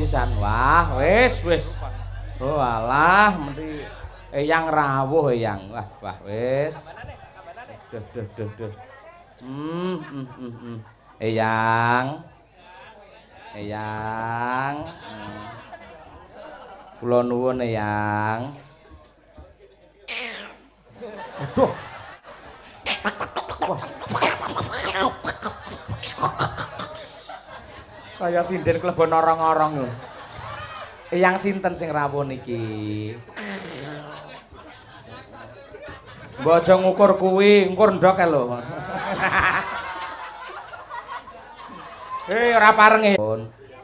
pisan. Wah, wis. Oh alah, mesti eyang rawuh eyang. Wah, wis. Duh. Eyang. Kula nuwun eyang. Aduh. Kaya sinden klebon orong-orong lho. Eyang sinten sing rawuh niki? Mbok aja ngukur kuwi, ngukur ndok lho. Ora pareng.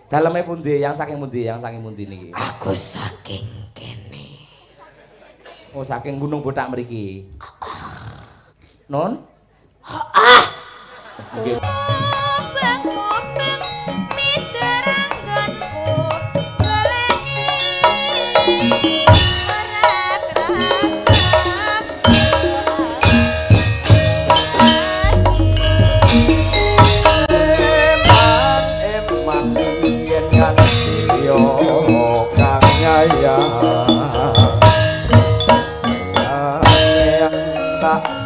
Daleme pundi? Yang saking pundi niki? Aku saking kene. Oh, saking Gunung Botak mriki. Non? Nggih.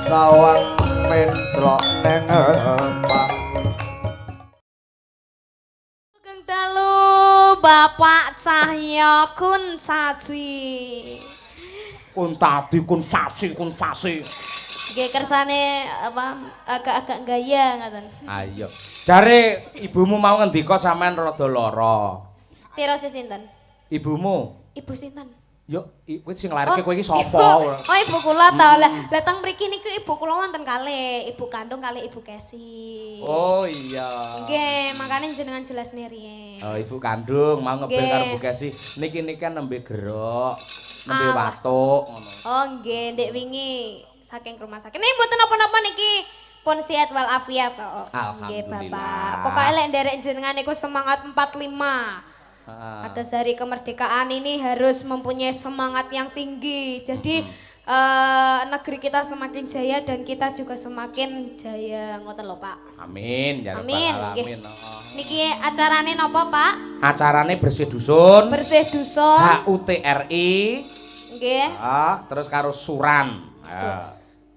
Sawang menclok neng empang Sugeng dalu Bapak Cahya Kun Saji. Kun tadi kun sasi. Nggih kersane apa agak-agak gaya ngoten. Ayo. Jare ibumu mau ngendika sampean rada lara. Tirose sinten? Ibumu? Ibu sinten? Yo, kowe sing nglarke kowe iki sapa? Oh, ibu kula ta. Lah teng mriki niku ibu kula wonten kalih, ibu kandung kalih ibu Kesi. Oh iya. Nggih, makane jenengan jelasne riyen. Oh, ibu kandung mau ngebel karo Bu Kesi. Niki kan nembe gerok, nembe watuk ngono. Oh, nggih, ndek wingi saking rumah sakit. Nih mboten napa-napa niki. Pun sehat wal afiat kok. Nggih, Bapak. Pokoke lek nderek jenengan niku semangat 45. Atas hari kemerdekaan ini harus mempunyai semangat yang tinggi. Jadi negeri kita semakin jaya dan kita juga semakin jaya. Ngoten lho, Pak. Amin, ya rabbal alamin. Niki acarane napa, Pak? Acarane bersih dusun. Bersih dusun. HUTRI. Nggih. Terus karo suran.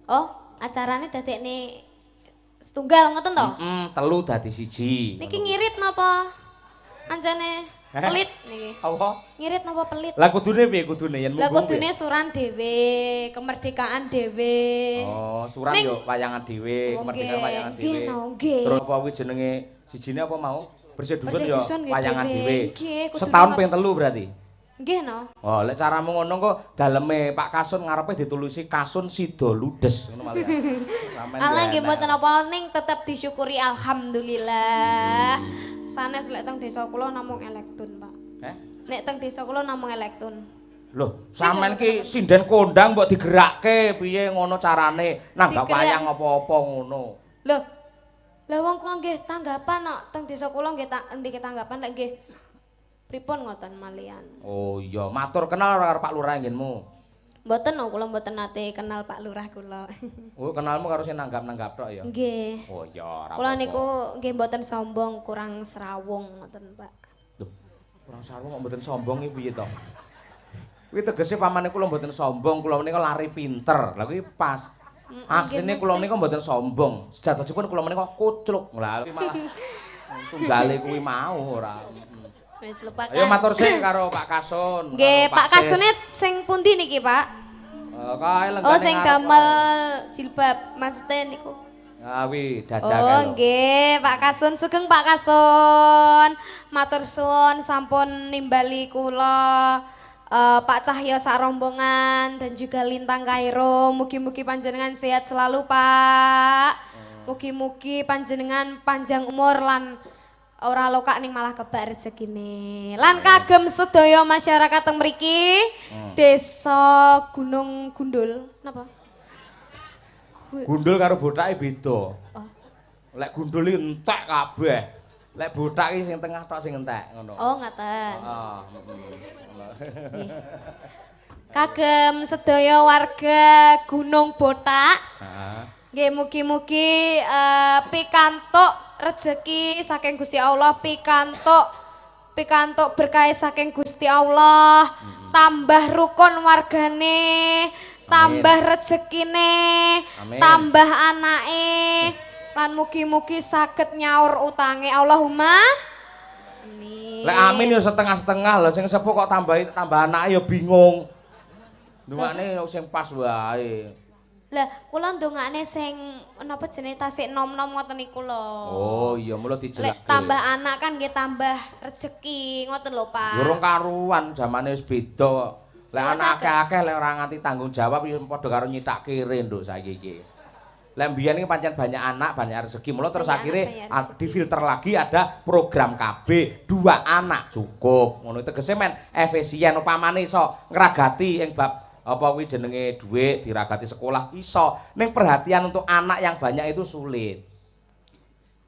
Oh, acarane dadekne setunggal ngoten to? Telu dadi siji. Niki ngirit napa? Anjane pelit niki. Apa? Ngirit napa pelit? Lah kudune piye kudune yen Lah kudune suran dhewe, kemerdekaan dhewe. Oh, suran yo wayangan dhewe, kemerdekaan wayangan dhewe. Nggih. Terus apa kuwi jenenge sijine apa mau? Bersih dusun yo wayangan dhewe. Nggih, setahun ping 3 berarti. Nggih no. Oh, lek caramu ngono kok daleme Pak Kasun ngarepe ditulisi Kasun Sida Ludes ngono malah. Ala nggih mboten apa ning tetep disyukuri alhamdulillah. Sanes lek teng desa kula namung elektun, Pak. Nek teng desa kula namung elektun. Loh, sampean ki sinden kondang mbok digerakke piye ngono carane? Nanggap wayang apa-apa ngono. Loh. Lah wong kula nggih tanggapan kok teng desa kula nggih ndike tanggapan lek nggih pripun ngoten malian. Oh iya, matur kenal karo Pak Lurah nggenmu. Mboten kula mboten nate kenal Pak Lurah kula. Oh, kenalmu karo sing nanggap-nanggap tok ya. Nggih. Oh iya, ora apa-apa. Kula niku nggih mboten sombong, kurang serawung ngoten, Pak. Loh, kurang serawung kok mboten sombong iki piye to? Kuwi tegese pamane kula mboten sombong, kula menika lari pinter. Lah kuwi pas. Asline kula menika mboten sombong. Sejatosipun kula menika kucluk. Lah kuwi malah tunggale kuwi mau ora. Wis lupa. Ayo matur sing karo Pak Kasun. Nggih, Pak Kasune sing pundi niki, Pak? Kae lenggane. Oh, sing damel jilbab maksudnya niku. Ah, wi dadak Oh, nggih, Pak Kasun sugeng Pak Kasun. Matur suwun sampun nimbali kula Pak Cahya sak rombongan dan juga Lintang Kairo. Mugi-mugi panjenengan sehat selalu, Pak. Mugi-mugi panjenengan panjang umur lan ora lokak ning malah kebak rezekine. Lan kagem sedaya masyarakat teng mriki Desa Gunung Gundul. Napa? Gundul karo botake beda. Lek gundul iki entek kabeh. Lek botak iki sing tengah tok sing entek ngono. Oh, ngaten. Heeh. Kagem sedaya warga Gunung Botak. Heeh. Nggih mugi-mugi pikantuk rezeki saking Gusti Allah, pikantuk pikantuk berkah saking Gusti Allah, tambah rukun wargane, tambah rezekine, tambah anake, lan mugi-mugi saged nyaur utange. Allahumma amin. Lek amin ya setengah-setengah lho, sing sepuh kok tambah anake ya bingung. Ndongakne sing pas wae. Lah, kula ndongakne sing napa jenenge tasik nom-nom ngoten niku lho. Oh iya, mula dijelaske. Lek tambah anak kan nggih tambah rezeki ngoten lho, Pak. Durung karuan, zamane wis beda. Lek anak akeh-akeh lek ora nganti tanggung jawab ya padha karo nyitak kere nduk saiki iki. Lek mbiyen iki pancen banyak anak, banyak rezeki. Mula terus akhirnya difilter lagi ada program KB 2 anak cukup. Ngono tegese men efisien upamane iso ngragati ing bab apa kuwi jenenge dhuwit diragati sekolah iso. Ning perhatian untuk anak yang banyak itu sulit.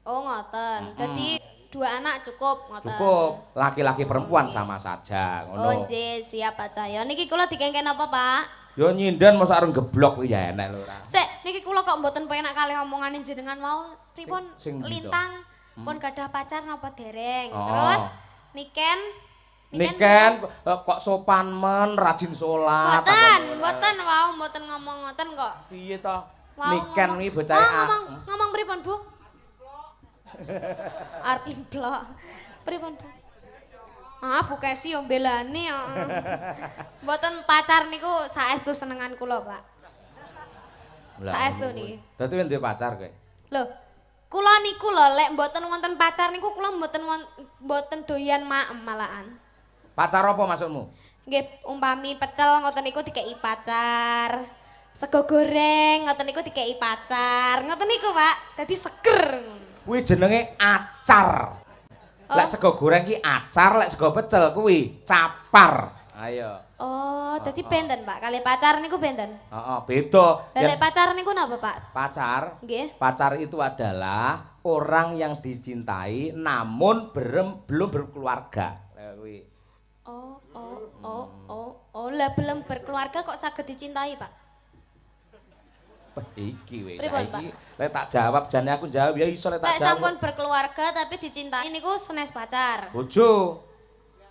Oh, ngoten. Dadi 2 anak cukup ngoten. Cukup. Laki-laki perempuan sama saja ngono. Oh, nggih, siap Pak Cahyo. Niki kula dikengken apa, Pak? Yo nyinden mosok areng geblok kuwi ya enek lho ora. Sik, niki kula kok mboten penak kalih omongane jenengan mau. Pripun lintang pun gadah pacar napa dereng? Terus Niken kok sopan men, rajin salat. Mboten wau, mboten ngomong ngoten kok. Piye to? Wow, Niken iki bocah ngomong pripun, Bu? Arep implok. Pripun, Bu? Ah, Bu Kesi yo mbelani yo. Mboten pacar niku saestu senengan kula, Pak. Saestu niki. Dadi duwe pacar kowe? Lho, kula niku lho lek mboten wonten pacar niku kula mboten doyan maem malahan. Pacar apa maksudmu? Nggih, umpami pecel ngoten niku dikeki pacar. Sego goreng ngoten niku dikeki pacar. Ngoten niku, Pak. Dadi seger. Kuwi jenenge acar. Lek sego goreng ki acar, lek sego pecel kuwi capar. Ayo. Oh, dadi benten, Pak. Kali pacar niku benten. Heeh, beda. Lek pacar niku napa, Pak? Pacar? Nggih. Pacar itu adalah orang yang dicintai namun belum berkeluarga. Lek kuwi. Lah belum berkeluarga kok saged dicintai, Pak? Iki weh. Pripun, Iki lek tak jawab jane aku jawab ya iso lek tak Lek jawab. sampun berkeluarga tapi dicintai niku senes pacar. Bojo.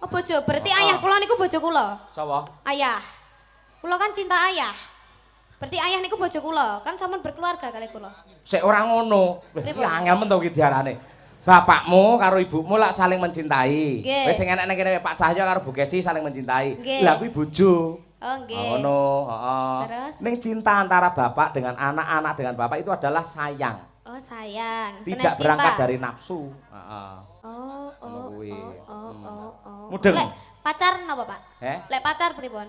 Oh, bojo. Berarti ayah kula niku bojo kula. Sapa? Ayah. Kula kan cinta ayah. Berarti ayah niku bojo kula, kan sampun berkeluarga kali kula. Sik ora ngono. Iki angel men to iki diarane. Bapakmu karo ibumu lak saling mencintai. Wis sing enek ning kene Pak Cahyo karo Bu Kesi saling mencintai. Lah kuwi bojo. Oh, nggih. Ngono, heeh. Terus? Ning cinta antara bapak dengan anak, anak dengan bapak itu adalah sayang. Oh, sayang. Tidak berangkat dari nafsu. Heeh. Mudeng. Lek pacar napa, Pak? Lek pacar pripun?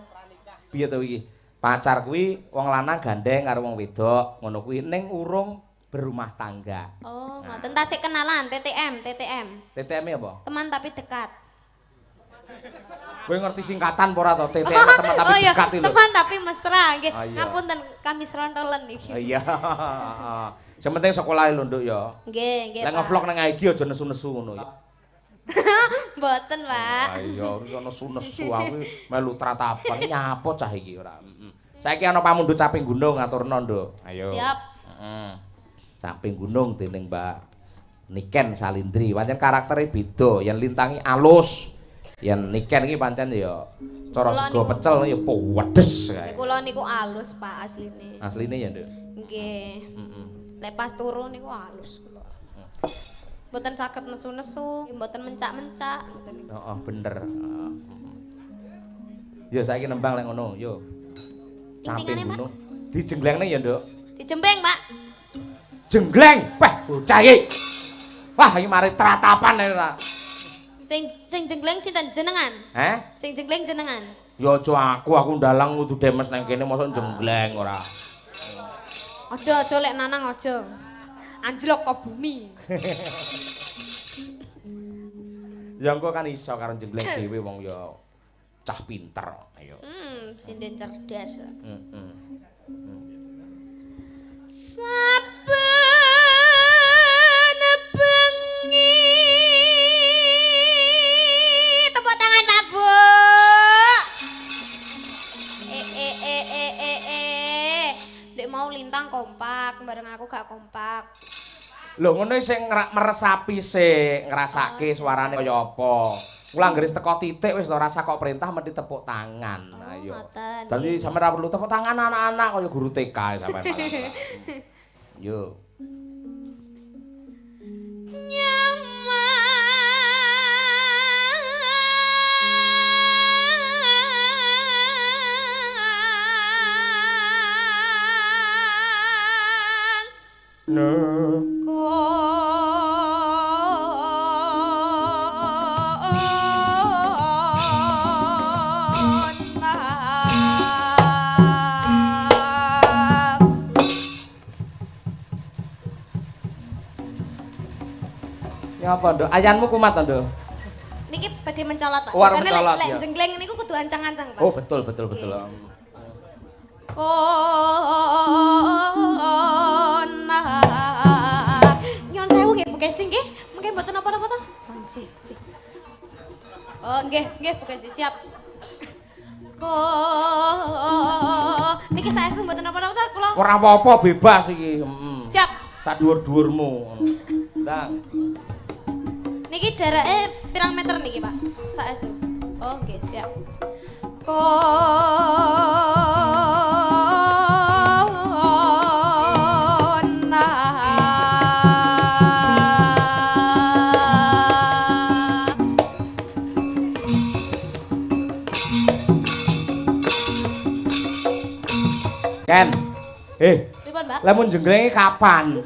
Piye to iki? Pacar kuwi wong lanang gandeng karo wong wedok, ngono kuwi ning urung berumah tangga. Oh, ngoten tasik kenalan TTM. TTM apa? Teman tapi dekat. Kowe ngerti singkatan apa ora to? TTM teman tapi dekat iki lho. Teman tapi mesra nggih. Ngapunten kami serontolen iki. Iya. Sing penting sekolahe lho, Nduk ya. Nggih. Lek ngevlog nang IG aja nesu-nesu ngono ya. Mboten, Pak. Iya, harus nesu-nesu aku melu tratapan nyapa cah iki ora. Saiki ana pamundhut caping gunung ngaturno, Nduk. Ayo. Siap. Heeh. Caping gunung dening Mbak Niken Salindri. Pancen karaktere beda, yen lintangi alus. Yen Niken iki pancen ya cara sego pecel ya pedes kae. Kula niku alus, Pak, asline. Asline ya, Nduk. Nggih. Lek pas turu niku alus kula. Mboten saged nesu-nesu, mboten mencak-mencak ngoten niku. Heeh, bener. Ya saiki nembang lek ngono, yo. Caping gunung. Dijenglengne ya, Nduk. Dijembeng, Pak. Jenggleng, bocah iki. Wah, iki mari tratapan ora. Sing jenggleng sinten jenengan? Sing jenggleng jenengan. Ya aja aku ndalang kudu demes nang kene mosok jenggleng ora. Aja lek nanang aja. Anjlok ke bumi. Ya engko kan iso karo jenggleng dhewe wong ya cah pinter. Ayo. Sinden cerdas. Saben bengi tepuk tangan Pak Bu. Dek mau lintang kompak, bareng aku gak kompak. Lho ngono sing meresapi sik, ngrasake suarane kaya apa. Kula anggere teko titik wis rasa kok perintah mesti tepuk tangan. Ayo. Dadi sampeyan ora perlu tepuk tangan anak-anak kaya guru TK sampeyan. Yo. Ya apa, Nduk? Ayanmu kumat, Nduk? Niki badhe mencolot, Pak. War Biasane mencolot, lek ya. jenggleng niku kudu ancang-ancang, Pak. Oh, betul. Kona. Nyon sewu nggih Bu Kesi nggih. Mengke mboten napa-napa to? Sih. Oh, nggih Bu Kesi siap. Niki saestu mboten napa-napa to kula. Ora apa-apa bebas iki. Siap. Sak dhuwur-dhuwurmu. Ndang. Niki jarake pirang meter niki, Pak? Saestu. Oh, nggih, siap. Kona. Ken. Pripun, Mbak? Lamun jengglenge kapan?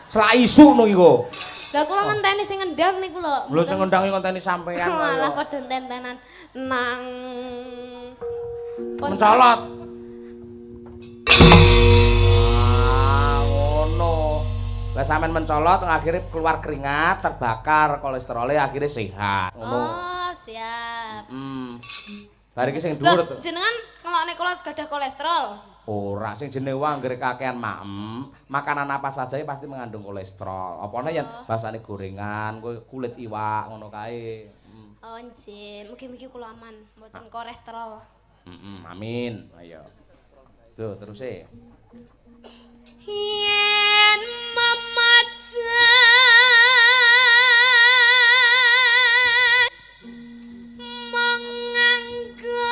Selak isu no iku. Lah kula ngenteni sing ngendang niku lho. Lho sing ngendangi ngonteni sampean Malah kaya. padha tentenan nang Mencolot. Ngono. Lah sampean mencolot akhirnya keluar keringat, terbakar, kolesterolnya akhirnya sehat. Ngono. Oh, siap. Bar iki sing dhuwur. Lah jenengan ngelokne kula gadah kolesterol. Ora sing jenenge wong anggere kakean maem, makanan apa saja pasti mengandung kolesterol. Apane yen basane gorengan, kulit iwak ngono kae. Oh, nggih. Mugi-mugi kula aman, mboten kolesterol. Amin. Ayo. Tuh, terus e. Yen mamajan manganggo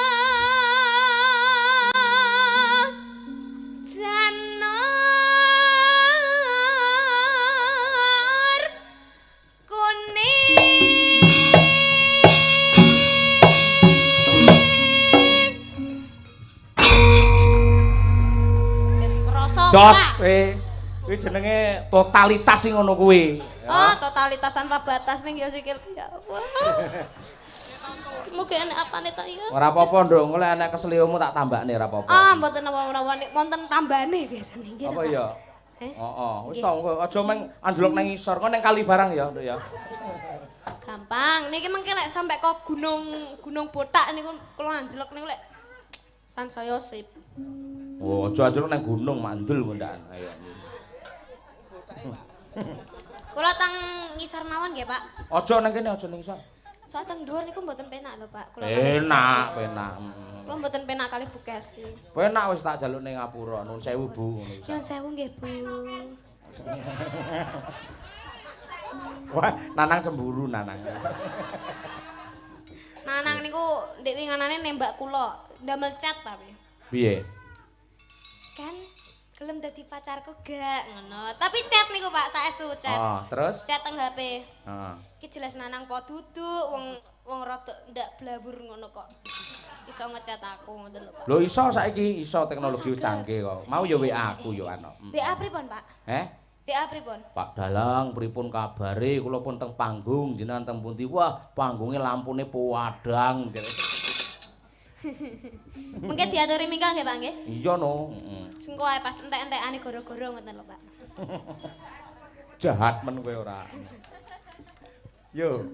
janur kuning wis krasa Jos, kuwi jenenge totalitas sing ngono kuwi. Oh, totalitas tanpa batas ning ya sikil. Ya Allah. Mugi enek apane ta ya? Ora apa-apa, Nduk. Engko lek enek keseliomu tak tambakne ora apa-apa. Ah, mboten apa-apa wonten tambane biasane nggih. Apa ya? Eh? Heeh, wis to engko aja meng anjlok nang ngisor, engko nang kali barang ya, Nduk ya. Gampang. Niki mengke lek sampe kok gunung botak niku kula anjlok niku lek sansaya sip. Oh, aja anjlok nang gunung mandul kondakan. Ayo. Kula tang ngisor mawon nggih, Pak. Aja nang kene, aja nang ngisor. Soale teng dhuwur niku mboten penak lho, Pak. Penak. Kula mboten penak kali Bukesi. Penak wis tak jaluk ning ngapura. Nuwun sewu, Bu, ngono Nyuwun sewu nggih, Bu. Wah, Nanang cemburu Nanang. Nanang niku ndek winganane nembak kula, ndamel chat tapi. Piye? Kan gelem dadi pacarku gak ngono. Tapi chat niku Pak, saestu chat. Oh, terus? Chat teng HP. Heeh. Iki jelas Nanang po duduk wong rada ndak blabur ngono kok. Iso ngechat aku ngoten lho, Pak. Lho iso saiki, iso teknologi canggih kok. Mau ya WA aku ya ana. WA pripun, Pak? WA pripun? Pak Dalang, pripun kabare? Kula pun teng panggung, jenengan teng pundi? Wah, panggunge lampune padhang. Mengke diaturi mingkah nggih, Pak nggih? Iya no. Sengko ae pas entek-entekane goro-goro ngoten lho, Pak. Jahat men kowe ora. Yo.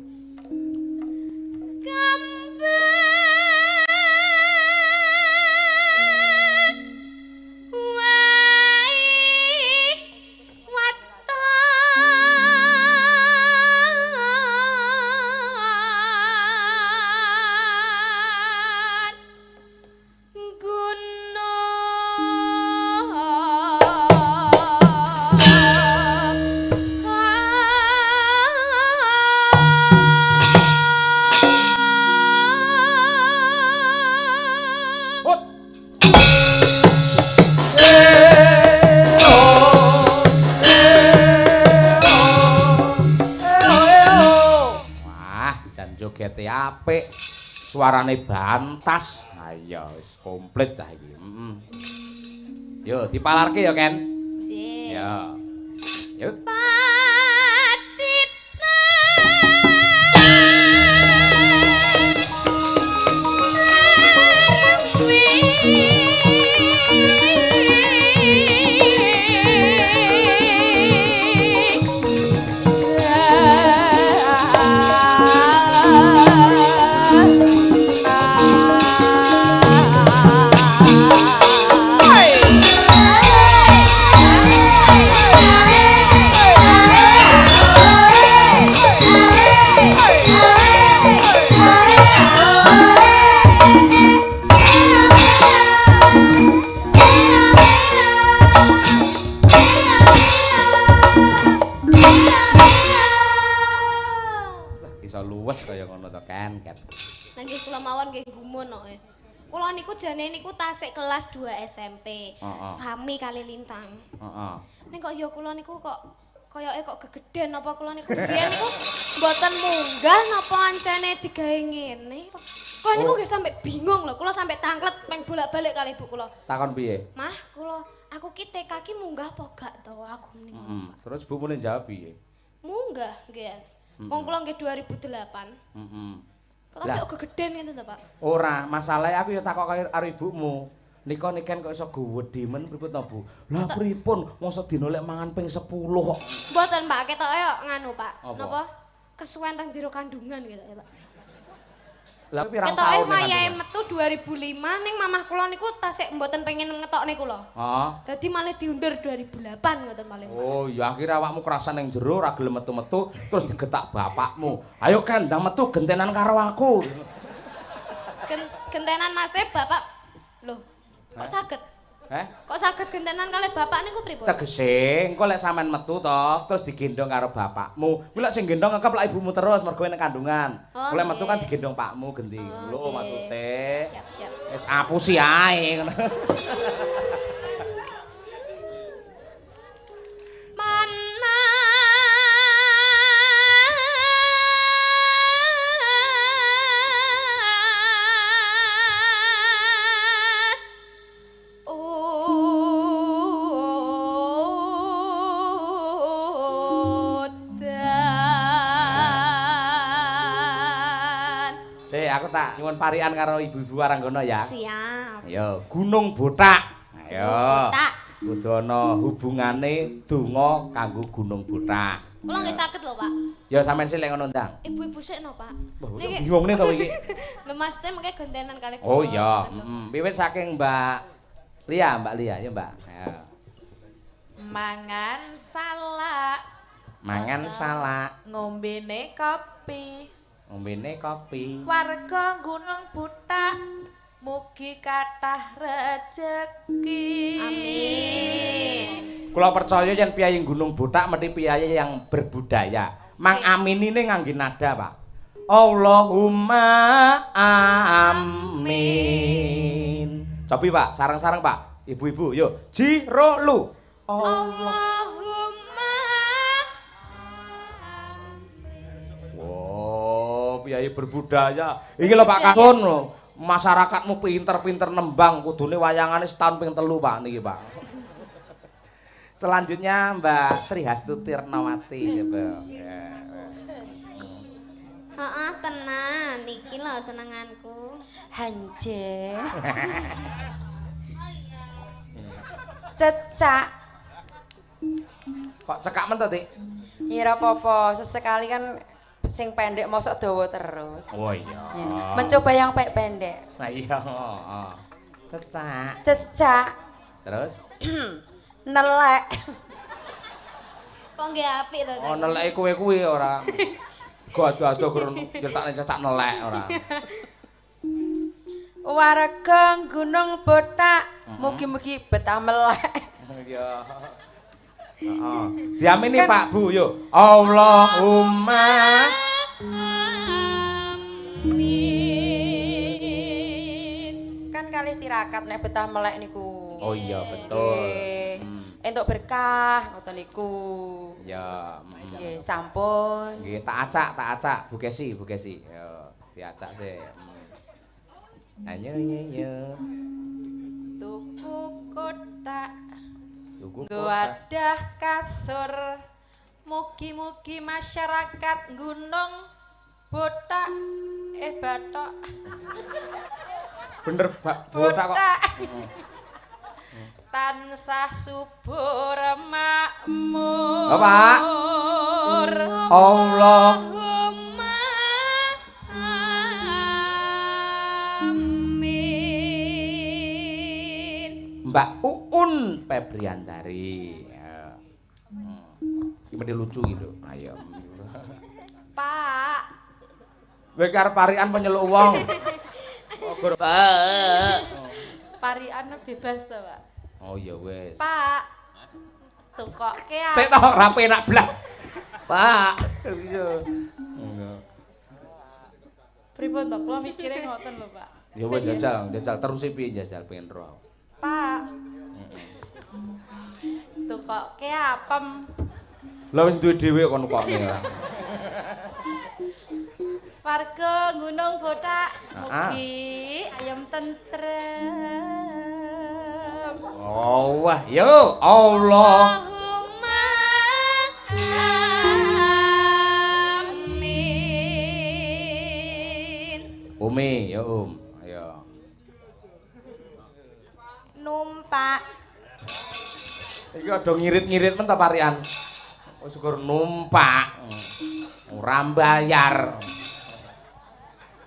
joget apik, suarane bantas. Ayo wis komplit cah iki. Yo dipalarke ya Ken. Nggih. Ya. Yuk. Luwes kaya ngono to Ken. Nggih kula mawon nggih gumun kok. Kula niku jane niku tasik kelas 2 SMP. Sami kali Lintang. Heeh. Ning kok ya kula niku kok koyoke kok gegeden apa kula niku biyen niku mboten munggah napa ancene digawe ngene. Kula niku nggih sampe bingung lho, kula sampe tanglet peng bolak-balik kali ibu kula. Takon piye? Mah, kula aku ki TK ki munggah apa gak to aku niku. Terus Bu mune jawab piye? Munggah nggih. Wong kula nggih 2008. Tapi kok gegeden ngene to, Pak? Ora, masalahe aku ya takok karo ibumu. Nika niken kok iso gedhe men pripun to, Bu? Lah pripun? Mosok dina lek mangan ping 10 kok. Mboten, Pak, ketoke kok nganu, Pak. Napa? Kesuwen teng jero kandungan gitu ya, Pak. Lah pirang ketoke taun mayahe metu 2005 ning mamah kula niku tasik mboten pengen ngetokne kula. Heeh. Dadi malah diundur 2008 ngoten paling. Oh, ya akhirnya awakmu kerasan ning jero ora gelem metu-metu terus digetak bapakmu. Ayo Ken, ndang metu gentenan karo aku. Gentenan Mas Bapak. Loh, kok saged? Kok saged gentenan kalih bapak niku pripun? Tegese engko lek sampean metu to, terus digendong karo bapakmu. Kuwi lek sing gendong engkep lek ibumu terus mergo ning kandungan. Lek metu kan digendong pakmu genti. Lho maksude. Siap. Wis apusi ae ngono. Aku tak nyuwun parikan karo ibu-ibu Waranggana ya. Siap. Ayo, Gunung Bothak. Ayo. Bothak. Kudu ana hubungane donga kanggo Gunung Bothak. Kula nggih saged lho, Pak. Ya sampean sik lek ngono ndang. Ibu-ibu sik no, Pak. Niki bingungne to iki. Lho Mas Tem mengke gentenan kali kula. Oh iya, wiwit saking Mbak Lia, ya Mbak. Ayo. Mangan salak. Mangan salak. Ngombene kopi. Ngombene kopi. Warga Gunung Bothak mugi kathah rejeki. Amin. Kula percaya yen piyayi Gunung Bothak mesti piyayi yang berbudaya. Mang amin ini ngangge nada, Pak. Allahumma amin. Cobi, Pak, sareng-sareng, Pak. Ibu-ibu, yo. Jiro lu. Allahumma piyayi berbudaya. Iki lho Pak Kasun lho. Masyarakatmu pinter-pinter nembang kudune wayangane setahun ping 3 Pak niki Pak. Selanjutnya Mbak Trihastuti Tirnawati coba. Heeh, tenan. Niki lho senenganku. Hanje. Cecak. Kok cekak men to, Dik? Ya ora apa-apa, sesekali kan sing pendek mosok dawa terus. Oh iya. Mencoba yang pendek. Nah iya, heeh. Cecak. Cecak. Terus? Nelek. Kok nggih apik to, Oh, neleke kowe kuwi ora. Gado-ado gurun nyetakne cecak nelek ora. Warga Gunung Bothak mugi-mugi betah melek. Iya. Heeh. Diamini Pak Bu yo. Allahumma amin. Kan kali tirakat nek betah melek niku. Oh iya betul. Entuk berkah ngoten niku. Ya, nggih sampun. Nggih tak acak Bu Kesi. Ya. diacak sih. Ayo nyenyo. Tuku kotak Tuku ngwadah kasur mugi-mugi masyarakat Gunung Botak Batok bener botak kok. Tansah subur makmur. Oh, Pak. Allah. Allahumma amin. Mbak Uun Febriandari. Ya. Gimana lucu gitu. Ayo. Pak. Kowe karep parian penyeluk wong. Ogur, Pak. Parian bebas to, Pak. Oh iya wis. Pak. Tukoke Sik to ra penak blas. Pak. Iya. Enggak. pripun to? Kula mikire ngoten lho, Pak. Ya wis jajal terus piye jajal pengen ro. Pak. Tukoke apem. Lah wis duwe dhewe kon kok ora. Warga Gunung Botak Ah. mugi ayam tentrem. Oh wah, yo Allah. Allahumma amin. Umi, ya ayo. Numpak. Iki ada ngirit-ngirit men ta parian. Oh syukur numpak. Ora bayar.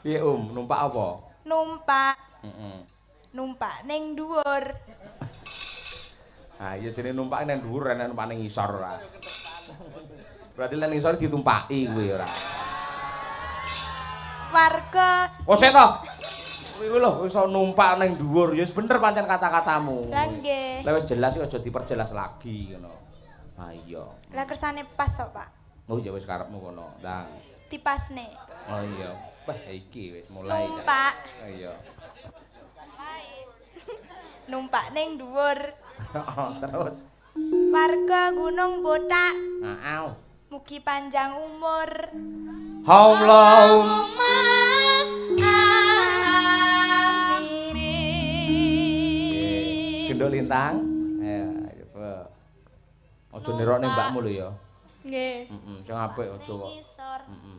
Piye numpak apa? Numpak. Heeh. Numpak ning dhuwur. Ah iya jenenge numpak nang dhuwur nek numpak ning ngisor ora. Berarti nek ning ngisor ditumpaki kuwi ora. Warga Oh sik to. Kuwi lho iso numpak ning dhuwur ya wis bener pancen kata-katamu. Lah nggih. Lah wis jelas iki aja diperjelas lagi ngono. Ah iya. Lah kersane pas kok, Pak. Oh ya wis karepmu kono. Ndang. Dipasne. Oh iya. Wah iki wis mulai. Numpak. Oh iya. Numpak ning dhuwur. Terus. Warga Gunung Botak Heeh. mugi panjang umur. Allahumma amin. gendok lintang. Ayo coba. Aja nerokne mbakmu lho ya. Nggih. Heeh, sing apik aja kok. Ngisor. Heeh.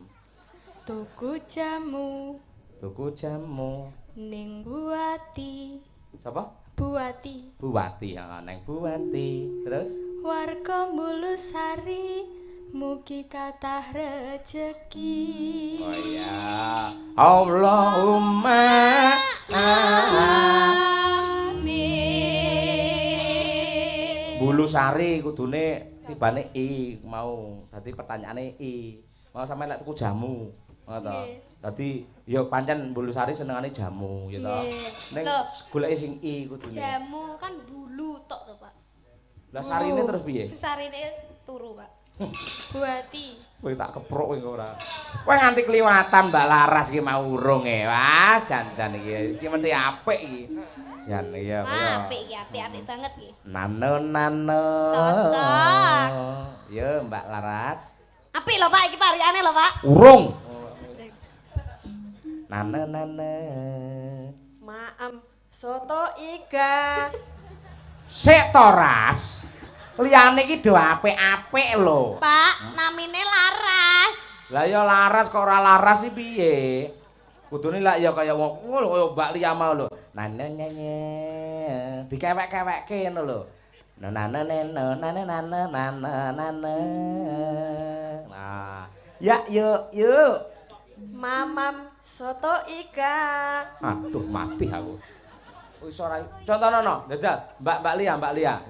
Tuku jamu Tuku jamu. ning Buati. Sapa? Buati. Buwati, ya neng Buwati. Terus Warga Mulusari mugi kathah rejeki. oh iya. Allahumma Amin. Bulu Sari kudune tibane I mau. Dadi pertanyaane I. Mau sampe lek tuku jamu. Ngono to. Nggih. Dadi ya pancen Bulu Sari senengane jamu ya to. Nggih. Ning Loh. goleki sing I kudune. Jamu kan bulu tok to, Pak. Lah sarine terus piye? Sarine turu, Pak. Buati. Kowe tak kepruk kowe ora. Kowe nganti kliwatan Mbak Laras iki mau urung e. Wah, jan-jan iki. Iki mesti apik iki. Jan iya kaya. Apik iki, apik banget iki. Nano. Cocok. Ya Mbak Laras. Apik lho, Pak, iki pariane lho, Pak. Urung. Nano. Maem soto iga. Sik to Ras. Liyane iki do apik-apik lho. Pak, namine Laras. Lah ya Laras kok ora Laras iki piye? Kudune lak ya kaya wong ngono kaya Mbak Lia mau lho. Nane. Dikewek-kewekke ngono lho. Nane. Nah, ya yuk. Mamam soto iga. Aduh mati aku. Wis ora contono jajal Mbak Lia.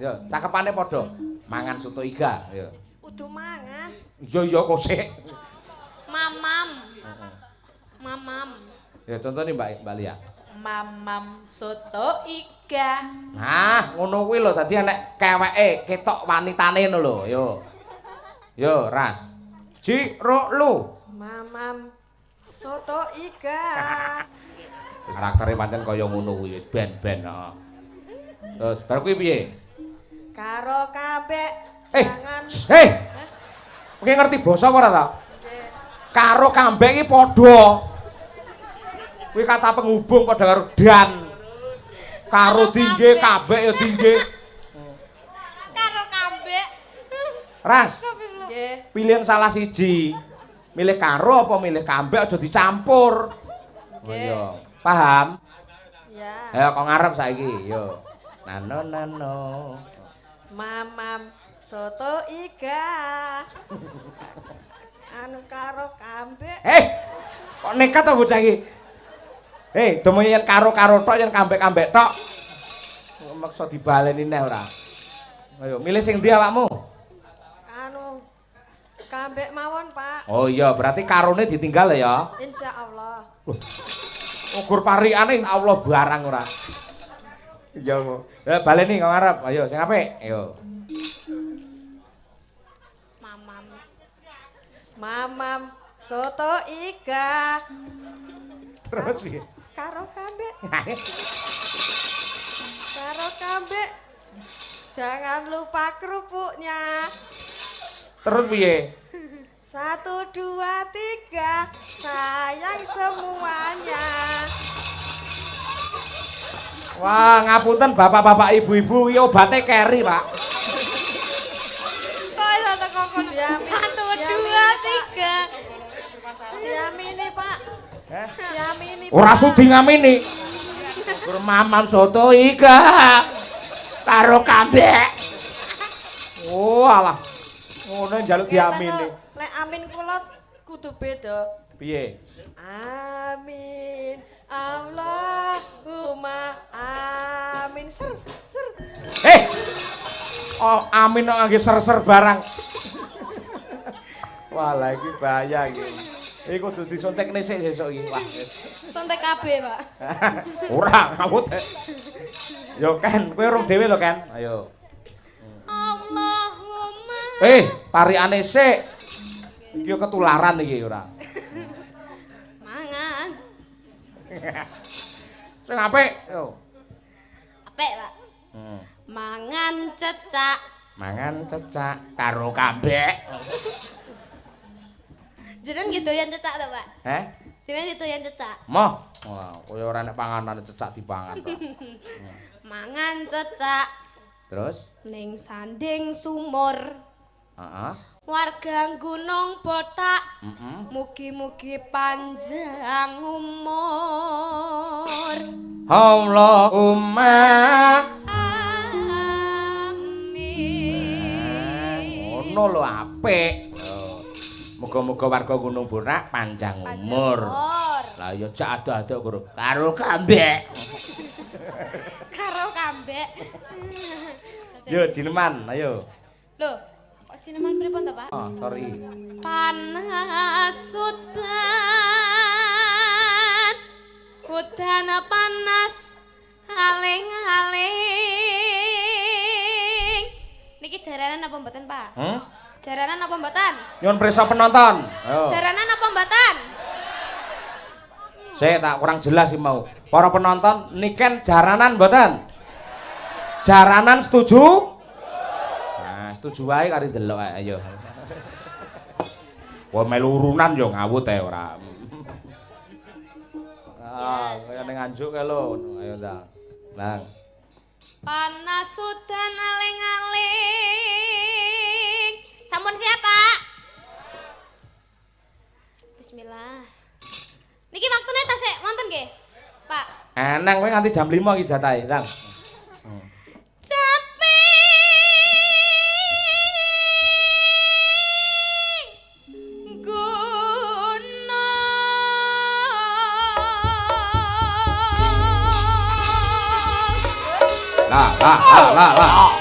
Yo cakepane padha. Mangan soto iga yo. Udu mangan. Iya kok sik. Mamam. Ya contone Mbak Lia. Mamam soto iga. Nah, ngono kuwi lho dadi nek keweke ketok wanitane ngono lho. Yo Ras. Lu. Mamam soto iga. Karaktere pancen kaya ngono kuwi wis ben-ben heeh. Terus bar kuwi piye? Karo kabeh jangan. Kowe ngerti basa apa ora ta? Karo kambek iki padha. Kuwi kata penghubung padha karo dan. Karo tinggi kambek ya tinggi. Karo kambek. Ras. Nggih. Pilihan salah siji. Milih karo apa milih kambek aja dicampur. Oh iya. Paham? Ya. Ayo kok ngarep saiki, yo. Nano. Mamam soto iga. Anu karo kambek. Kok nekat to bocah iki? Demo yen karo-karo tok yen kambek-kambek tok. Maksa dibaleni neh ora. Ayo, milih sing ndi awakmu? Anu kambek mawon, Pak. Oh iya, berarti karone ditinggal ya. Insyaallah. Ukur parikane Allah barang ora. Iya, Mo. Ya baleni kok ngarep. Ayo, sing apik. Ayo. Mamam soto iga. Terus piye? Karo kambek. Karo kambek. Jangan lupa kerupuknya. Terus piye? 1, 2, 3. Sayang semuanya. Wah, ngapunten bapak-bapak ibu-ibu iki obate keri, Pak. Kok iso teko kono? 1, 2, 3. Yamini, Pak. Yamini. Ora sudi ngamini. Ukur mamam soto iga karo kambek. Oh, alah. Ngono njaluk diamini. Lek amin kula kudu beda. Piye? Amin. Allahumma amin. Ser. Oh, amin kok ngangge ser-ser barang. Wah, lagi bahaya iki. Iki kudu disontekne sik sesuk iki. Wah. Sontek kabeh, Pak. Ora, ngawut. Yo Ken, kowe rung dhewe lho Ken. Ayo. Allahumma. Parikane sik. Iki yo ketularan iki ora. Mangan. Sing apik, yo. Apik, Pak. Mangan cecak. Mangan cecak karo kambek. Jenengan gitu yang cecak to, Pak? Jenengan gitu yang cecak. Moh. Wah, kaya ora nek panganan cecak dipangan to. Mangan cecak Terus? ning sanding sumur. Heeh. Warga Gunung Botak. Mugi-mugi panjang umur. Allahumma amin. ngono lho apik. Muga-muga warga Gunung Botak panjang umur. Lah ya jak ado-ado karo kambek. Karo kambek. Yo jineman, ayo. Loh, kok jineman pripun to, Pak? Oh, sorry. Panas udan. Udan panas aling-aling. Niki jaranan apa mboten, Pak? Jaranan apa mboten? Nyuwun prisa penonton. Ayo. Jaranan apa mboten? Saya tak kurang jelas sih mau. Para penonton niken jaranan mboten? Jaranan setuju? Nah, setuju wae kari delok ae ayo. Wah melu urunan yo ngawut ae ora. Kaya ning Nganjuk kae lho. Ayo ta. Nah. Panas udan aling-aling. Sampun siap, Pak? Bismillah. Niki waktune tasik wonten nggih, Pak? Eneng kowe nganti jam 5 iki jatahe, Kang. Lah.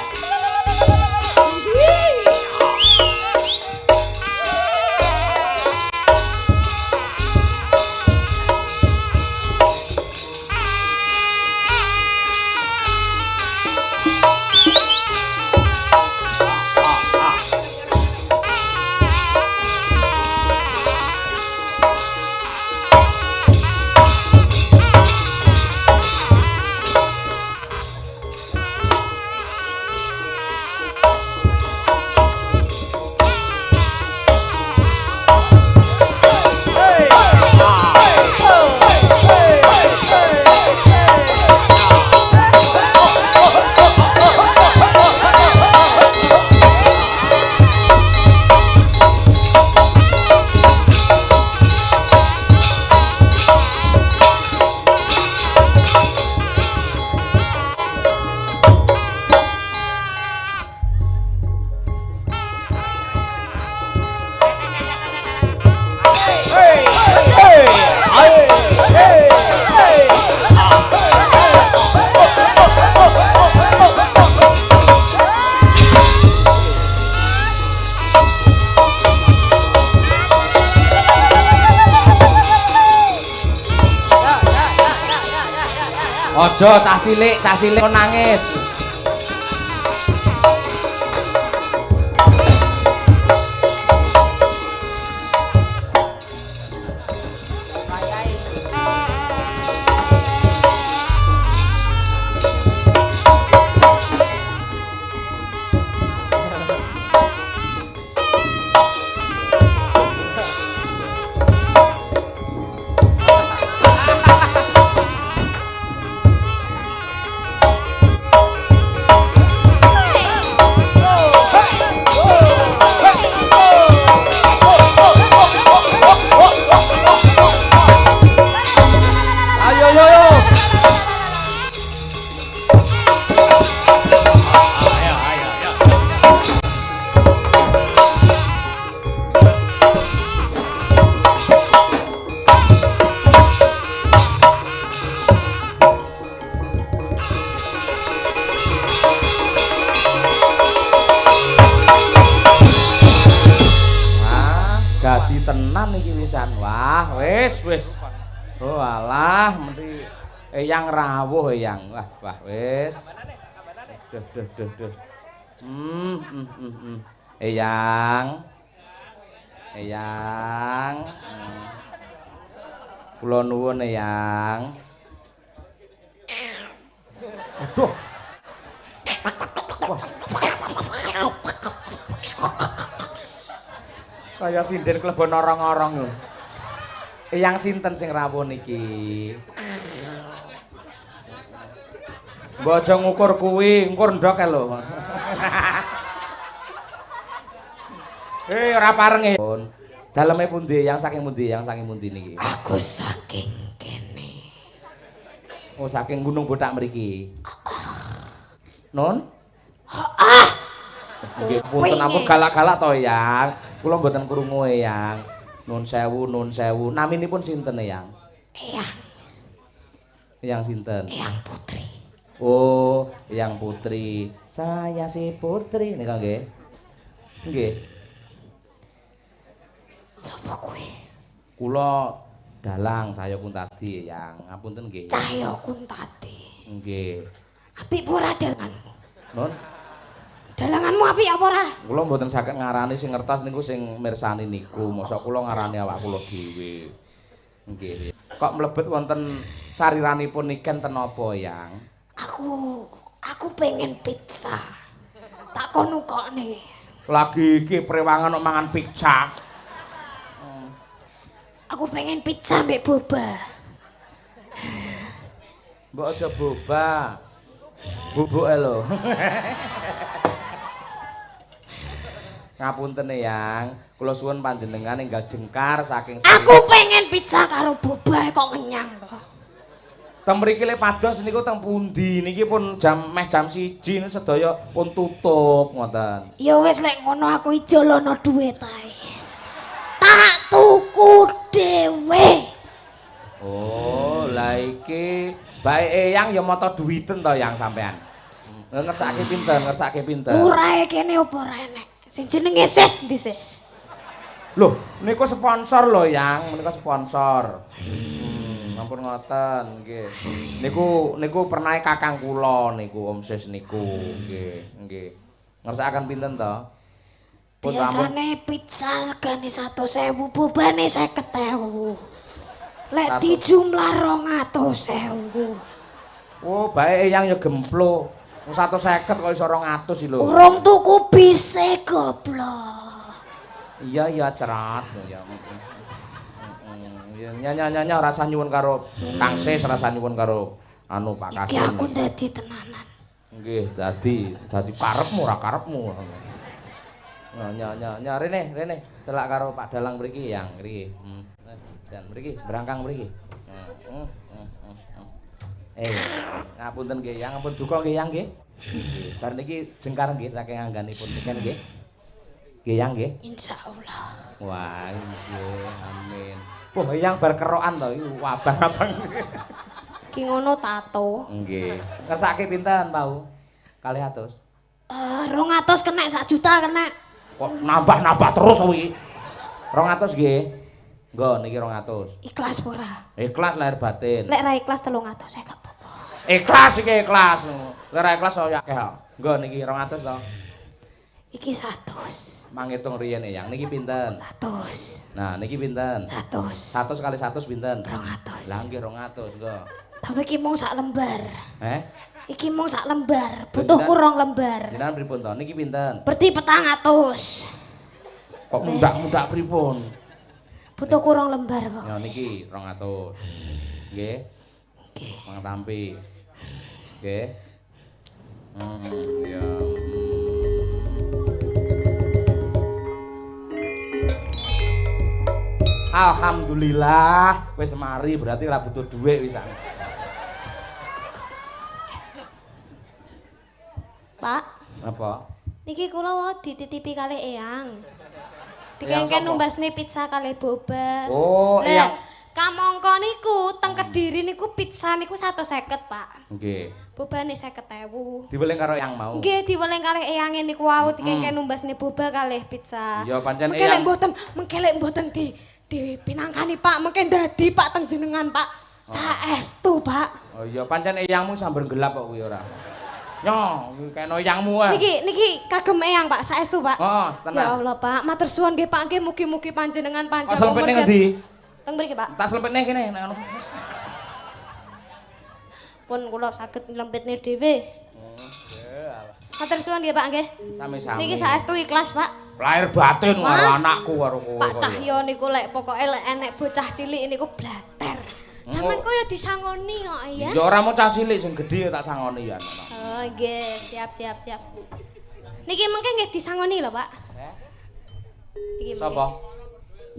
Aja cah cilik nangis. Dadi tenan iki wisan. Wah, wis. Oh alah, mesti eyang rawuh eyang. Wah, wis. Duh. Eyang. Kula nuwun eyang. Aduh. Wah. Kaya sinden klebon orong-orong lho. Eyang sinten sing rawuh niki? Mbok aja ngukur kuwi, ngukur ndok lho. Ora pareng. Daleme pundi? Yang saking pundi niki? Aku saking kene. Oh, saking Gunung Botak mriki. Nun? Nggih, punten ampun galak-galak to, Yang. Kula mboten krungu Eyang. Nun sewu. Naminipun sinten Eyang? Eyang sinten? Eyang Putri. Oh, Eyang Putri. Saya si Putri nika nggih. Nggih. Sapa kuwi? Kula Dalang Cahya Kuntadi Eyang. Ngapunten nggih. Cahya Kuntadi. Nggih. Apik ora dalanganmu? Nun? Dalanganmu apik apa ora? Kula mboten saged ngarani sing ngertos niku sing mirsani niku. Mosok kula ngarani awak kula dhewe. Nggih. Kok mlebet wonten sariranipun niken ten apa, Yang? Aku pengen pizza. Tak kono kokne. Lagi iki prewangan kok mangan pizza. Aku pengen pizza mbek boba. Mbok aja boba. Bubuke lho. Ngapunten Yang, kula suwun panjenengan enggal jengkar saking Aku pengen pizza karo boba kok kenyang to. Teng mriki le pados niku teng pundi? Niki pun jam 1 niku sedaya pun tutup ngoten. Ya wis lek ngono aku ijolono dhuwit ae. Tak tuku dhewe. Oh, lah iki bae Eyang ya mata duwiten to Yang sampean. Ngersake pinten? Urae kene opo ora enek. Sing jenenge Sis ndi Sis? Loh, niku sponsor lho Yang, menika sponsor. Ampun ngoten nggih. Niku pernahe kakang kula niku Om Sis niku nggih. Ngersakaken pinten to? Pun Biasane pizza regane 100.000, bobane 50.000. Lek dijumlah 200.000. Oh, bae Eyang ya gemplo. 150 kok iso 200 sih lho. Urung tuku bise goblok. Iya cerat ya. Nyanya rasa nyuwun karo Kang Sis, rasa nyuwun karo anu Pak Kasun. Iki aku dadi tenanan. Nggih, dadi karepmu ora karepmu. Nya rene delak karo Pak Dalang mriki Yang mriki. Dan mriki berangkang mriki. Ngapunten nggih Yang, ampun duka nggih Yang nggih. Bar niki jengkar nggih saking angganipun niken nggih. Nggih Yang nggih. Insyaallah. Wah, nggih, amin. Wah, Yang bar kerokan to iki abang-abang. Ki ngono tato. Nggih. Ngesake pinten, Pau? 200. 200 kena 1 juta kena. Kok nambah-nambah terus kuwi? 200 nggih. Nggo niki 200. Ikhlas ora? Ikhlas lahir batin. Lek ra ikhlas 300 saya gak apa-apa. Ikhlas iki ikhlas. Ora ikhlas kok akeh. Nggo niki 200 to. Iki 100. Manghitung riyen Eyang niki pinten? 100. Nah, niki pinten? 100. 100 kali 100 pinten? 200. Lah nggih 200 nggo. Tapi iki mung sak lembar. Iki Iki mung sak lembar. Butuhku 2 lembar. Jenengan pripun to? Niki pinten? Berarti 400. Kok mundak-mundak pripun? Butuhku 2 lembar, Pak. Ya niki 200. Nggih. Nggih. Mang tampi. Nggih. Ya. Alhamdulillah wis mari berarti ora butuh dhuwit wisan. Pak, Apa? niki kula wae dititipi kalih Eyang. Eyang Dikengken sapa? numbasne pizza kalih boba. Oh, Eyang. Kamangka niku teng Kediri niku pizza niku 150, Pak. Nggih. Bobane 50.000. Diweling karo yang mau. Nggih, diweling kalih Eyang niku wau dikengken numbasne boba kalih pizza. Ya pancen Mengke Eyang. mboten dipinangkani Pak, mengke dadi Pak teng jenengan Pak. Saestu Pak. Oh iya pancen eyangmu sambar gelap kok kuwi ora. Nyo, kena eyangmu ae. Niki kagem Eyang Pak, saestu Pak. Oh, Ya tenang. Allah Pak, matur suwun nggih Pak, nggih mugi-mugi panjenengan panjang Oh, selepetne ngendi? Teng mriki Pak. Tak selepetne kene nek ngono. Pun kula saged nylempitne dhewe. Matur suwun nggih Pak nggih. Sami-sami. Niki saestu ikhlas Pak. Lahir batin karo Wah. anakku karo kowe. Pak Cahyo niku lek pokoke lek enek bocah cilik niku blater. Sampeyan kok ya disangoni kok ya. Ya ora mau cah cilik sing gedhe tak sangoni ya. Oh nggih, siap. Niki mengke nggih disangoni lho Pak. Niki mengke. Sapa?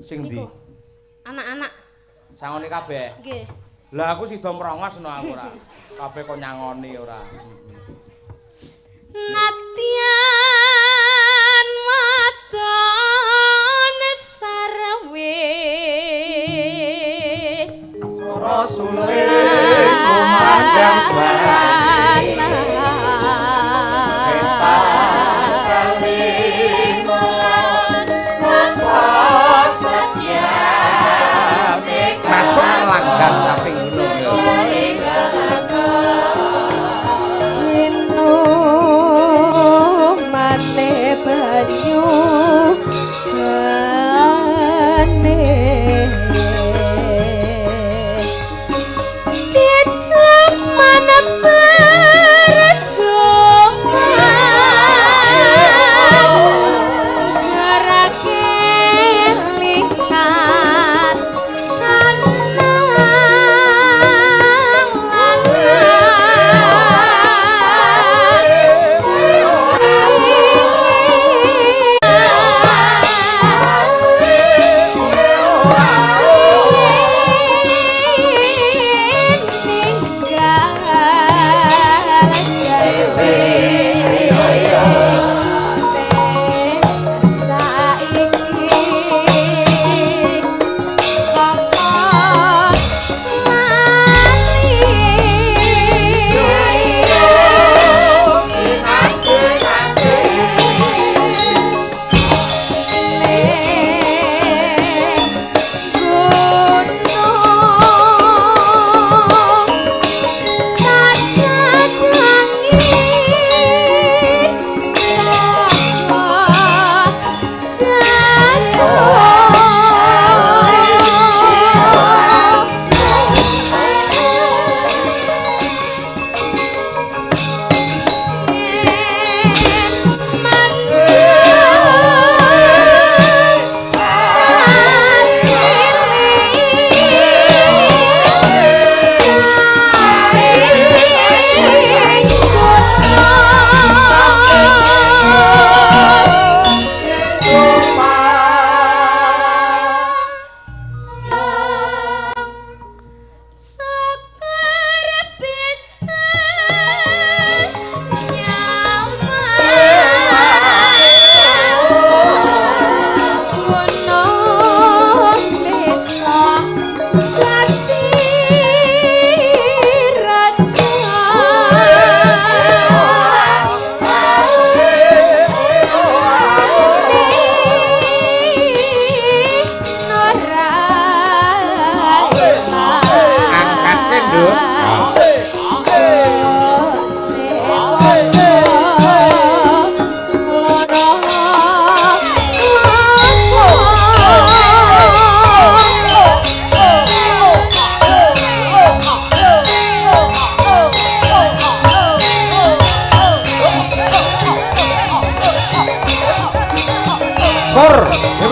Sing ndi? Niku. Anak-anak Sangoni kabeh. nggih. Lah aku sida merongos no aku ora. Kabeh kok nyangoni ora. Natyan waton sarwe Rasule kumandang sarane Masuk langgan samping gunung ya. Inu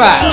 coba.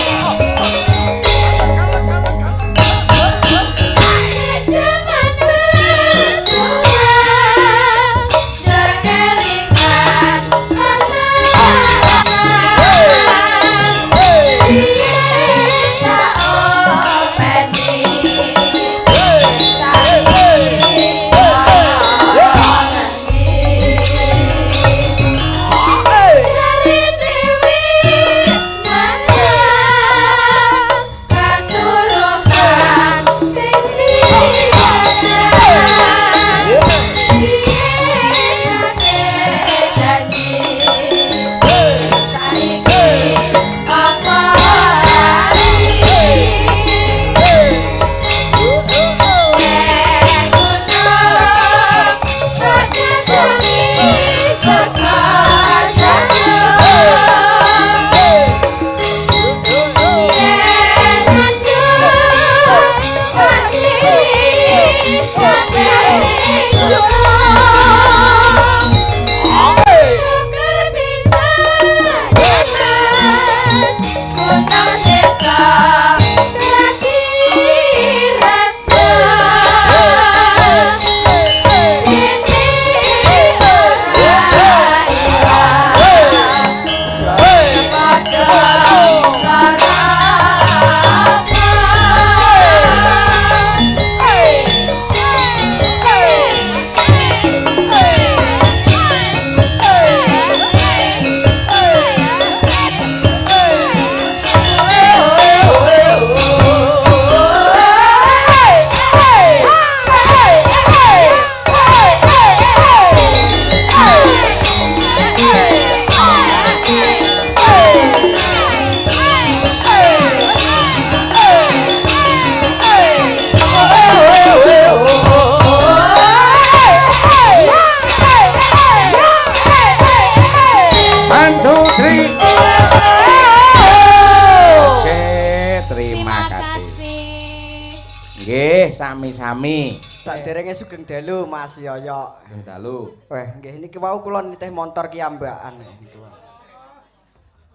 Sami-sami. Tak derenge sugeng dalu Mas Yoyo. Sugeng dalu. Weh, nggih niki wau kula nitih montor kiambakan niku.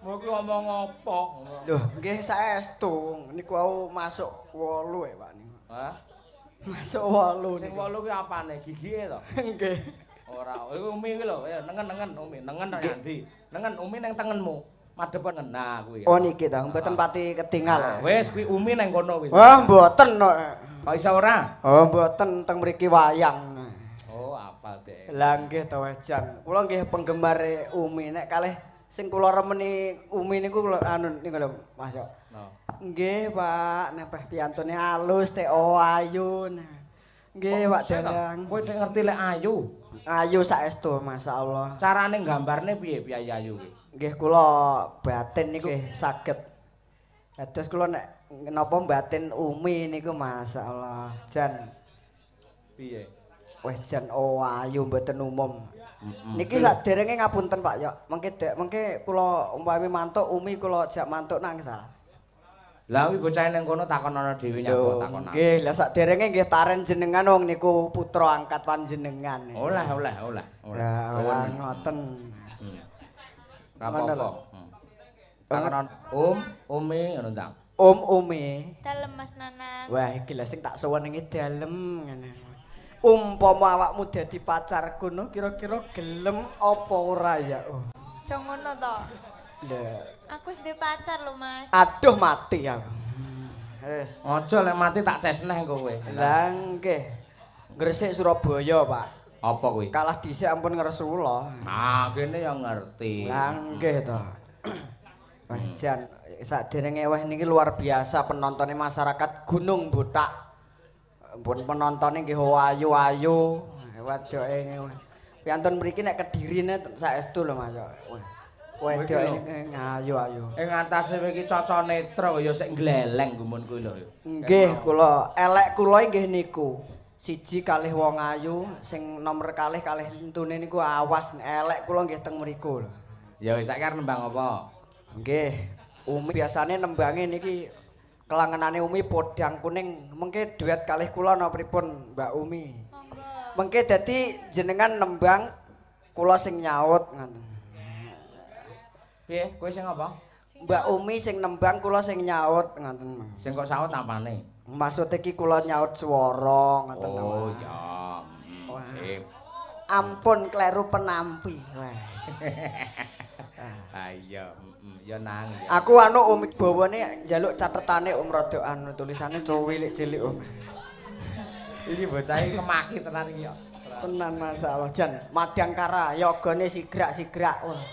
Mau ki ngomong apa? Lho, nggih saestu. Niku wau masuk 8 Pak niku. Hah? Masuk 8 Sing niku. 8 ki apane? Gigike to? Nggih. Ora, iku Umi ki lho, ya nengen-nengen Umi, nengen nang ndi? Nengen Umi nang tengenmu. Madepan nah kuwi. Oh niki ta, mboten pati ketingal. Wis kuwi Umi nang kono wis. Wah, mboten kok. Kok iso ora? Oh, mboten teng mriki wayang. Oh, apal deh. Lah nggih to Jan. Kula nggih penggemar Umi nek kalih sing kula remeni Umi niku kula anu niku lho Mas yo. No. Nggih, Pak, nempeh piyantune alus teh ayu. Nggih, Pak Danang. Kowe nek ngerti lek ayu. Ayu saestu, masyaallah. Carane nggambarne piye piye ayu ki? Nggih kula batin niku nggih saged. Dados kula nek napa batin Umi niku masyaallah. Jan Piye? wis jan ayu mboten umum. Niki saderenge ngapunten Pak yo. Mengke kula umpami mantuk Umi kula jak mantuk nang salah. Lah kuwi bocah nang kono takon ana dhewe nyapa takon. Nggih, lah saderenge nggih taren jenengan wong niku putra angkat panjenengan. Oleh. Lah ngoten. Apa-apa. Takon Umi ngono ta. Umi. Dalem Mas Nanang. Wah, iki lha sing tak suwenenge dalem ngene. Umpama awakmu dadi pacarku no kira-kira gelem apa ora ya? Aja ngono to. Lah, Aku wis duwe pacar lho, Mas. aduh mati aku. Wis. Aja lek mati tak cesneh kowe. Lah nggih. Gresik Surabaya, Pak. Apa kuwi? Kalah dhisik ampun ngresula. Ah, kene ya ngerti. Lah nggih to. Wah, jan saderenge weh niki luar biasa penontonnya masyarakat Gunung Butak. Pun penontonnya nggih ayu-ayu. Wadoke piantun mriki nek Kedirine saestu lho Mas. Wedoke ayu-ayu. Ing antase kowe iki Caca Netra ya sik gleleng gumun kuwi lho. Nggih, kula elek kula nggih niku. Siji kalih wong ayu, sing nomor kalih lintune niku awas elek kula nggih teng mriku lho. Ya wis saiki arep nembang apa? Nggih, Umi biasane nembange niki kelangenane Umi podang kuning. Mengke duet kalih kula napa pripun Mbak Umi? Monggo. Mengke dadi jenengan nembang kula sing nyaut ngoten. Piye? Kowe sing apa? Mbak Umi sing nembang kula sing nyaut ngoten. Sing kok saut apane? Maksud iki kula nyaut swara ngoten. Oh ya. Sip. Ampun kleru penampi. Wah. Ah iya, ya nang ya. Aku anu Umi bawane njaluk catetane rada anu tulisane cuwilik cilik Om. Iki bocah iki kemaki tenan iki ya. Tenan masalah jan Madangkara yogane sigrak-sigrak. Wah.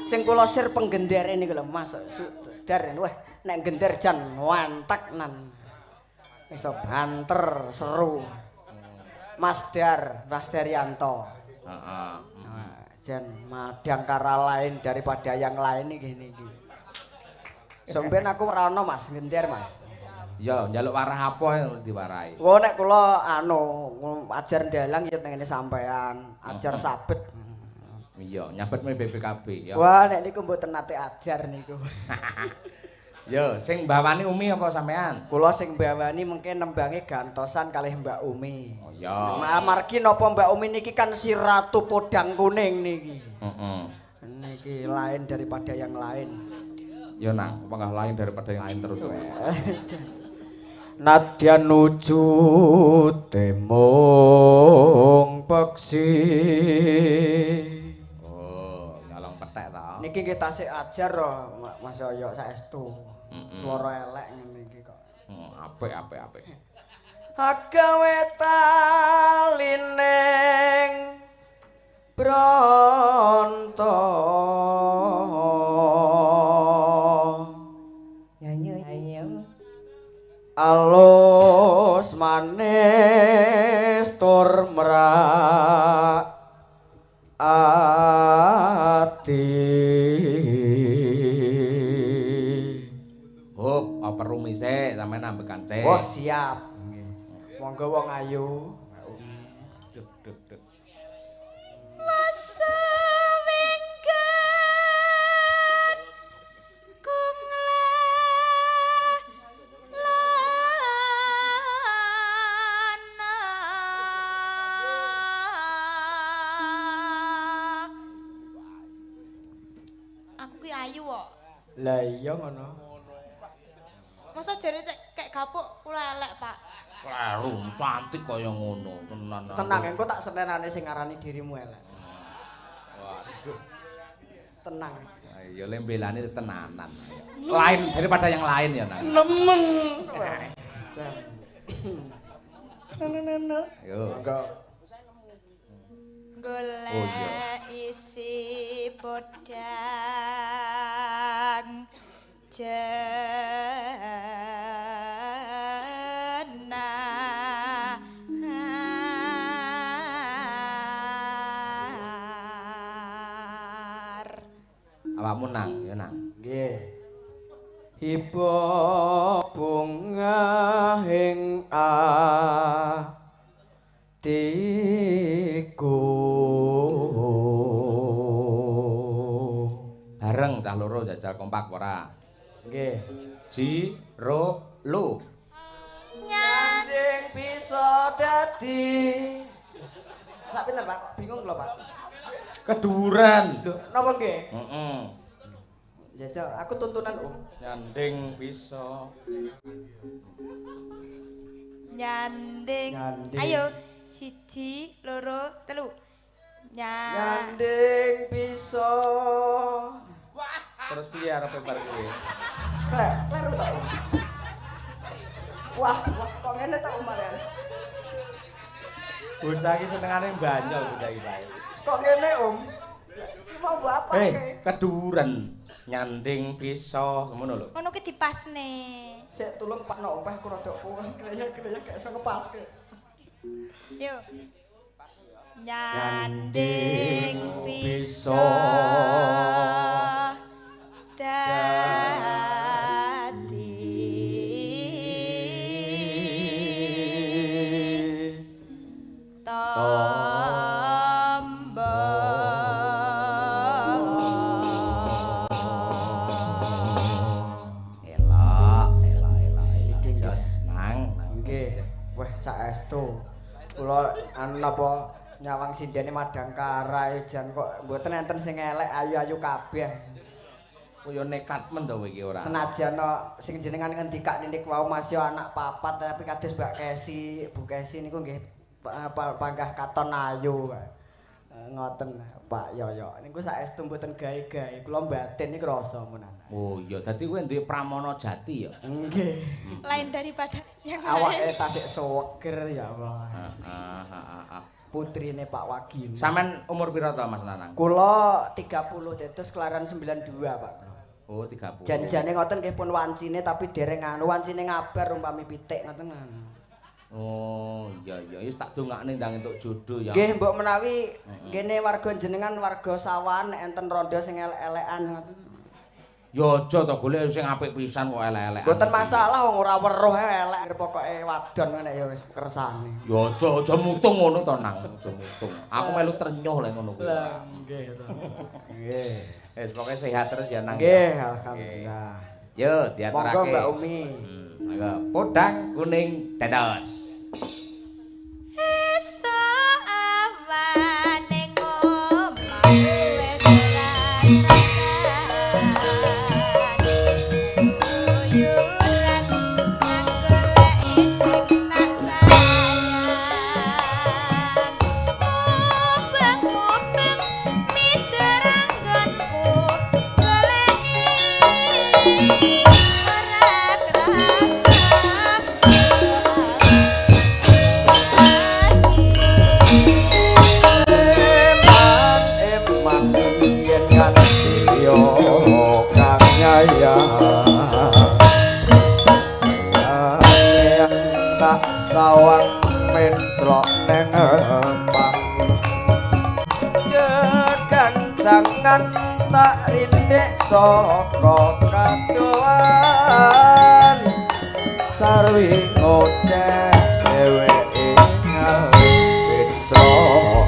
Sing kula sir penggender niku lho Mas Sudar. Wah, nek gender jan wantek nan. Iso banter seru. Mas Daryanto. Heeh. Jan Madangkara lain daripada yang lain iki niki. Sampeyan aku ora ono Mas gender Mas. Ya, njaluk warah apa yang diwarahi? Wah nek kula anu ajar dalang ya tengene sampean, ajar sabet. Iya, nyabetme BPKB ya. Wah nek niku mboten nate ajar niku. Yo, sing mbawani Umi apa sampean? Kula sing mbawani mungkin nembange gantosan kalih Mbak Umi. Oh iya. Amargi napa Mbak Umi niki kan si Ratu Podang Kuning niki. Heeh. Niki lain daripada yang lain. Yo nang, apa lain daripada yang lain terus wae. Nadyan nuju temung peksi. Oh, nyolong petek ta. Niki nggih tasik ajar Mas Yoyo saestu. Swara elek ngene iki kok. Apik. Agawe talineng bronto. Alus manis tur merak ati. Hop, apa rumise sampean ambek kancing. Wah, siap. Monggo wong ayu. Duk. Aku ki ayu kok. Lah iya ngono. Masa jare kayak gapuk kula elek, Pak. Kleru, cantik kaya ngono, tenan. Tenang engko tak senenane sing ngarani dirimu elek. Waduh. Tenang. Ayo lembelane tenanan. Lain daripada yang lain ya, Nang. Nemen. Ayo. Golek Oh, iya. isi podang jenar. Awakmu nang, ya nang. Nggih. Iba bunga ing atiku. Bareng cah loro jajal kompak ora? Nggih. Ji, ro, lu. Nyanding bisa dadi. Sak pinten Pak? Kok bingung lho Pak. Keduren. Lho, napa nggih? Heeh. Jajal, aku tuntunan Nyanding bisa. Nyanding. Nyanding. Ayo, 1, 2, 3. Nyanding bisa. Terus piye arepe bar kuwi? Kleru tak Om? Wah, kok ngene tak Om Marian? Bocah iki senengane mbanyol bocah iki bae. Kok ngene Om? Iki mau mbok apa Keduren. Nyanding bisa ngono lho. Ngono ki dipasne. Sik tulung pasno opeh ku rada kuwen. Kreya gak iso ngepaske. Yo. Nyanding bisa saestu. Kula anu napa nyawang sindene Madangkara jan kok mboten enten sing elek ayu-ayu kabeh. Kaya nekat men to iki ora. Senajan sing jenengan ngendikak ninik wau Mas yo anak papat tapi kados Mbak Kesi, Bu Kesi niku nggih panggah katon ayu. Ngoten Pak Yoyo. Niku saestu mboten gawe-gawe. Kula batin iki krasa menawa. Oh iya, dadi kowe duwe pramana jati ya. Nggih. Lain daripada yang Awake tasik seger ya Allah. Heeh. Putrine Pak Wagim. Sampeyan umur pira to Mas Nanang? Kula 30 dados kelahiran 92 Pak. Oh 30. Janjane ngoten nggih pun wancine tapi dereng anu wancine ngabar umpami pitik ngoten. Oh iya wis tak dongakne ndang entuk jodoh ya. Nggih mbok menawi kene warga jenengan warga sawan enten rondo sing elek-elekan ngoten. Ya aja to golek sing apik pisan kok elek-elekan. Mboten masalah wong ora weruh elek pokoke wadon ngene ya wis kersane. Ya aja mutung ngono to nang, aja mutung. Aku melu trenyuh lek ngono kuwi. Lah nggih to. Nggih. Wis pokoke sehat terus ya nang. Nggih, alhamdulillah. Yo diaturake. Monggo Mbak Umi. Monggo podang kuning dados. Esok awane ngomong wis ora sawang menclok neng empang kekancangan tak rindek saka kadoan sarwi ngoceh dheweke ngawe menclokan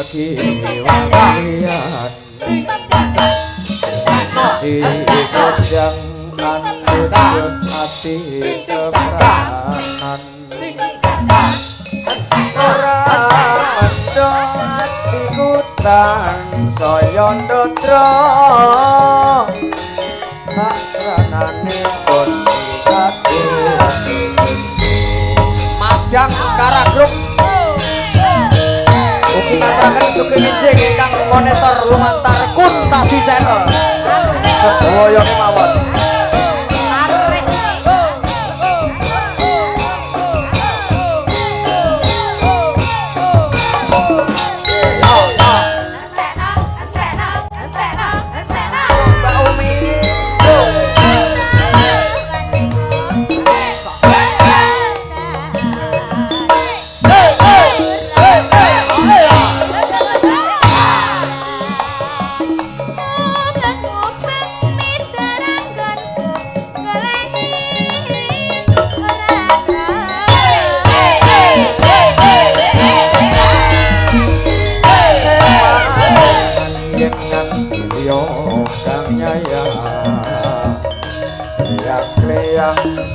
kekiwalian si kejang andut hati kepranan ora mendo atiku tan saya ndodro tak sranane sun kate madang karagrup ugi ngaturaken sugeng enjing ingkang monitor lumantar Kuntabi Channel. Sedaya kemawon.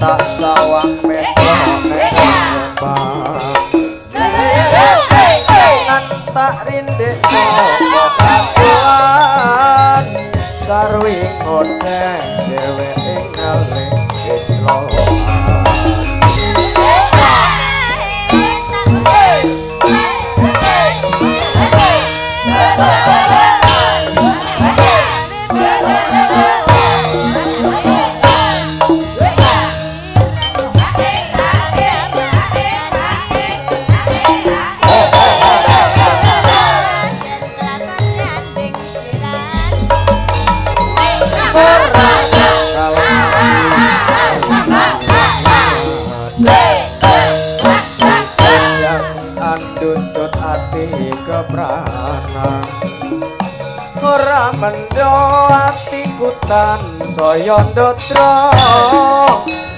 Tak sawang mesok ngan tak rindek saka kakuan sarwi ngoceh dheweke ngalih keclokan Tuntut ati keprana ora mendo atiku tan saya ndodra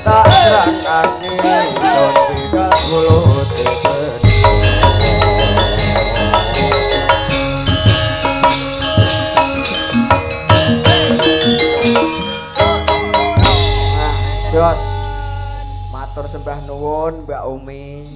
tak ranani sopi kakulut Jos matur sembah nuwun Mbak Umi.